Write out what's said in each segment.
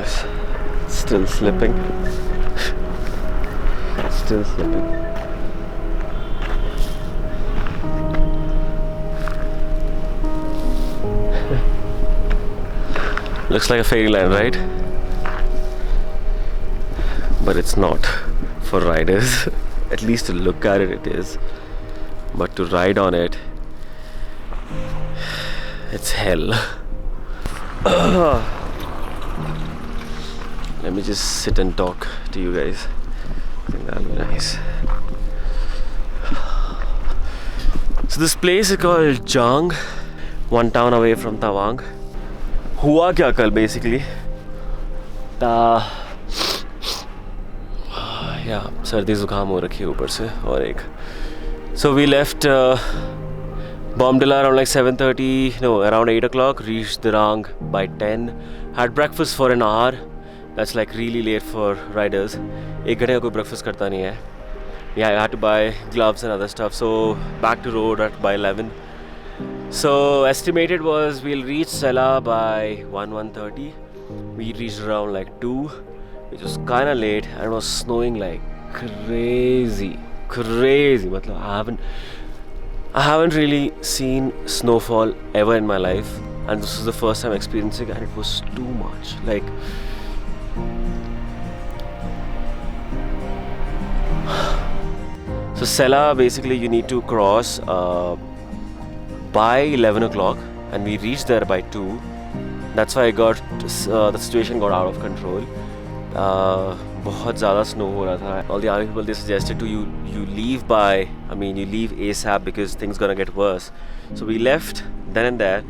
this. Still slipping. Still slipping. Looks like a fairyland, right? But it's not for riders. At least to look at it, it is. But to ride on it, it's hell. Let me just sit and talk to you guys. I think that'll be nice. So this place is called Jang, one town away from Tawang. हुआ क्या कल basically? सर्दी जुकाम हो रखी है ऊपर से और एक. So we left Bomdila around like 7:30, no, around 8 o'clock. Reached Dirang by 10. Had breakfast for an hour. That's like really late for riders. एक घंटे का कोई breakfast करता नहीं है. Yeah, I had to buy gloves and other stuff. So back to road by 11. So estimated was we'll reach Sela by 1:30. We reached around like 2, which was kind of late, and it was snowing like crazy. मतलब I haven't really seen snowfall ever in my life, and this was the first time experiencing it, and it was too much. Like so Sela basically you need to cross by 11 o'clock, and we reached there by 2. That's why the situation got out of control. बहुत ज़्यादा snow हो रहा था. All the other people, they suggested to you leave you leave ASAP because things gonna get worse. So we left then and there,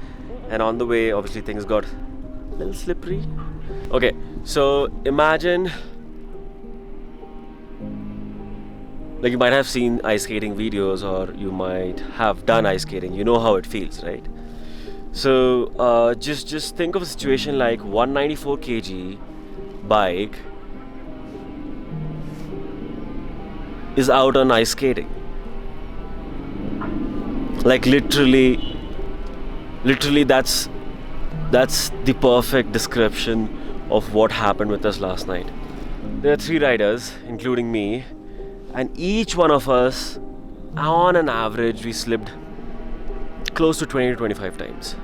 and on the way obviously things got a little slippery. Okay, so imagine, like you might have seen ice skating videos, or you might have done ice skating. You know how it feels, right? So just think of a situation like 194 kg bike is out on ice skating. Like literally that's the perfect description of what happened with us last night. There are 3 riders, including me, and each one of us, on an average, we slipped close to 20 to 25 times.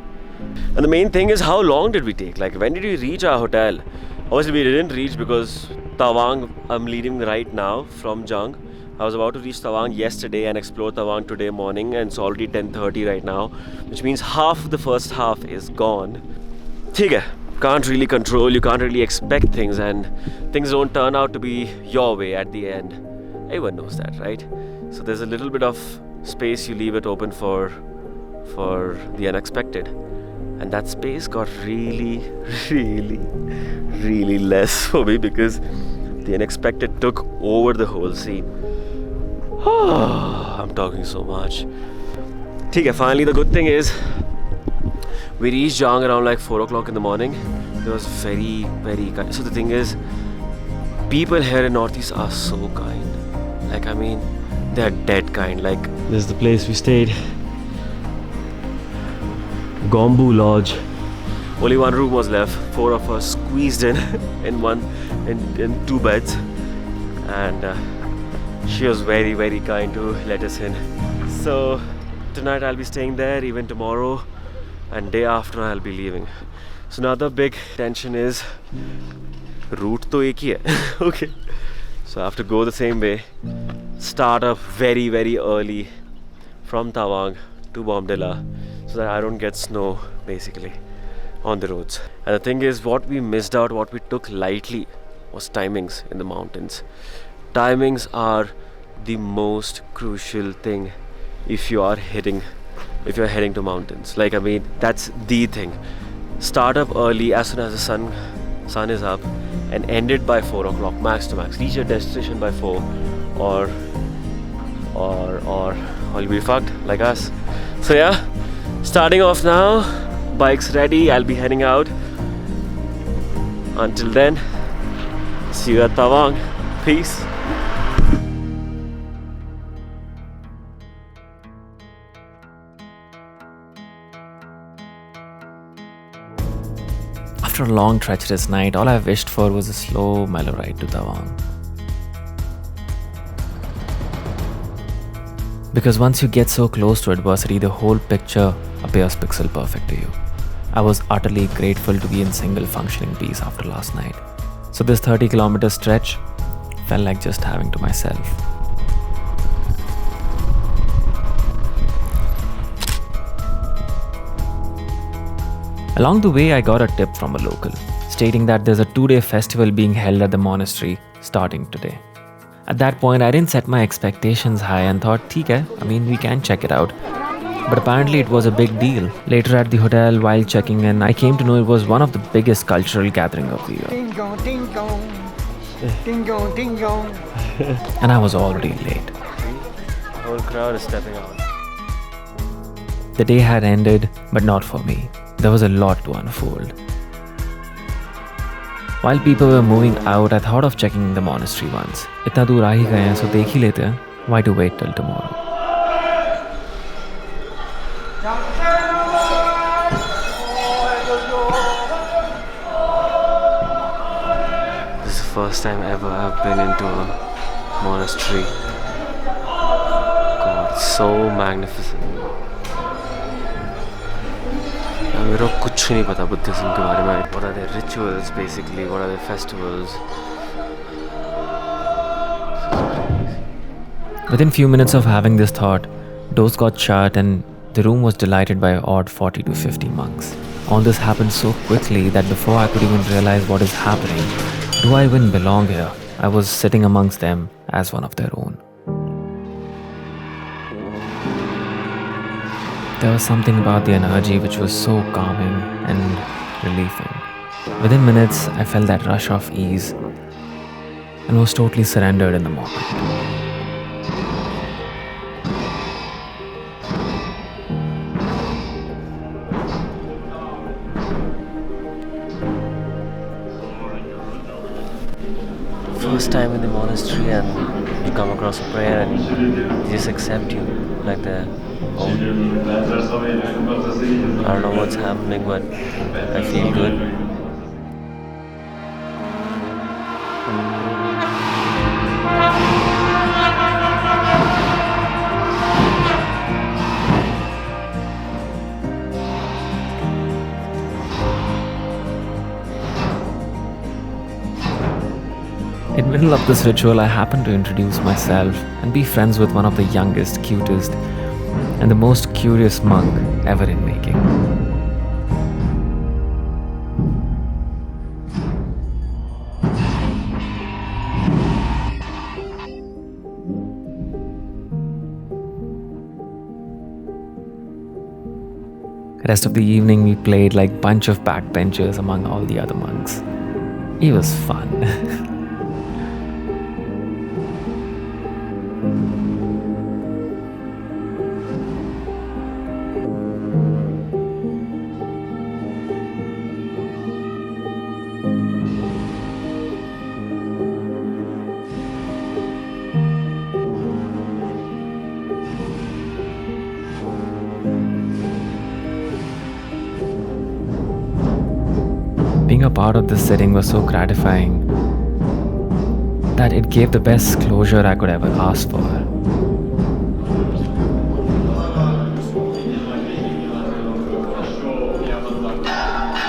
And the main thing is, how long did we take? Like, when did we reach our hotel? Obviously we didn't reach because Tawang, I'm leaving right now from Jang. I was about to reach Tawang yesterday and explore Tawang today morning, and it's already 10:30 right now, which means half of the first half is gone. ठीक है, can't really control, you can't really expect things, and things don't turn out to be your way at the end. Everyone knows that, right? So there's a little bit of space, you leave it open for the unexpected. And that space got really less for me because the unexpected took over the whole scene. I'm talking so much. Okay, finally the good thing is we reached Jang around like 4 o'clock in the morning. It was very kind. So the thing is, people here in Northeast are so kind. Like, I mean, they're dead kind. Like, this is the place we stayed. Gombu Lodge. Only one room was left. 4 of us squeezed in in 2 beds, and she was very kind to let us in. So tonight I'll be staying there, even tomorrow, and day after I'll be leaving. So another big tension is route to ek hi hai. Okay, so I have to go the same way. Start up very early from Tawang to Bomdila, so that I don't get snow basically on the roads. And the thing is, what we missed out, what we took lightly, was timings in the mountains. Timings are the most crucial thing if you're heading to mountains. Like, I mean, that's the thing. Start up early as soon as the sun is up, and end it by 4 o'clock max to max. Reach your destination by 4, or you'll be fucked like us. So yeah, starting off now, bike's ready, I'll be heading out. Until then, see you at Tawang. Peace. After a long treacherous night, all I wished for was a slow, mellow ride to Tawang. Because once you get so close to adversity, the whole picture appears pixel perfect to you. I was utterly grateful to be in single functioning peace after last night. So this 30-kilometer stretch felt like just having to myself. Along the way, I got a tip from a local, stating that there's a 2-day festival being held at the monastery starting today. At that point, I didn't set my expectations high and thought, theek hai, we can check it out. But apparently it was a big deal. Later at the hotel, while checking in, I came to know it was one of the biggest cultural gatherings of the year. Ding dong, ding dong. Ding dong, ding dong. And I was already late. The whole crowd is stepping out. The day had ended, but not for me. There was a lot to unfold. While people were moving out, I thought of checking the monastery once. Itna dur aa hi gaye hain, so dekh hi lete hain. Why to wait till tomorrow? This is the first time ever I've been into a monastery. God, so magnificent. मेरे को कुछ नहीं पता Buddhism के बारे में. What are their rituals basically? What are their festivals? Within few minutes of having this thought, doors got shut and the room was delighted by an odd 40 to 50 monks. All this happened so quickly that before I could even realize what is happening, do I even belong here? I was sitting amongst them as one of their own. There was something about the energy which was so calming and relieving. Within minutes, I felt that rush of ease and was totally surrendered in the moment. First time in the monastery and you come across a prayer and they just accept you like their own. I don't know what's happening, but I feel good. In the middle of this ritual, I happened to introduce myself and be friends with one of the youngest, cutest, and the most curious monk ever in making. Rest of the evening, we played like bunch of backbenchers among all the other monks. It was fun. Being a part of this setting was so gratifying that it gave the best closure I could ever ask for.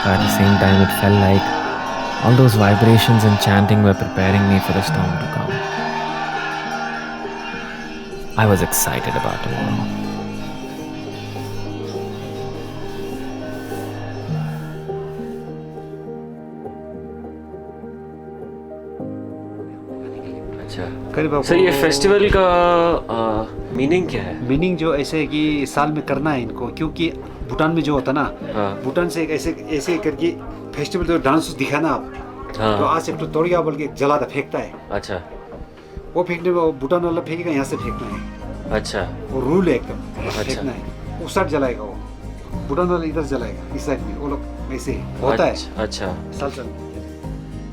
But at the same time, it felt like all those vibrations and chanting were preparing me for the storm to come. I was excited about tomorrow. Sir ये festival का meaning क्या है? Meaning जो ऐसे है कि साल में करना है इनको, क्योंकि भूटान में जो होता ना, भूटान से एक ऐसे करके फेस्टिवल तो डांस दिखाना आप, तो आज एक तो तोड़िया बोल के जलाता फेंकता है. अच्छा. वो फेंकने में भूटान वाला फेंकेगा, यहाँ से फेंकना है. अच्छा. वो रूल है एकदम. अच्छा. फेंकना है, उस साइड जलाएगा वो, भूटान वाला इधर जलाएगा, इस साइड में. वो लोग ऐसे होता है. अच्छा. साल.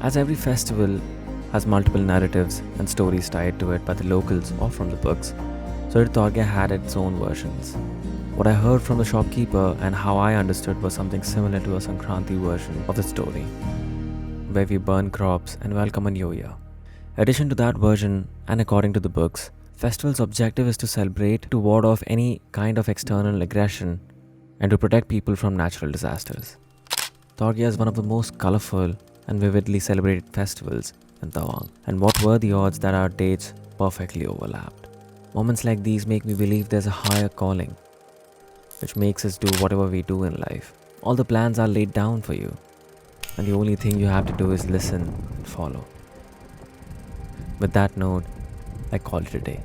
As every festival has multiple narratives and stories tied to it by the locals or from the books, so Tirthoorge had its own versions. What I heard from the shopkeeper and how I understood was something similar to a Sankranti version of the story, where we burn crops and welcome a new year. In addition to that version, and according to the books, festival's objective is to celebrate to ward off any kind of external aggression and to protect people from natural disasters. Torgia is one of the most colorful and vividly celebrated festivals in Tawang, and what were the odds that our dates perfectly overlapped? Moments like these make me believe there's a higher calling, which makes us do whatever we do in life. All the plans are laid down for you, and the only thing you have to do is listen and follow. With that note, I call it a day.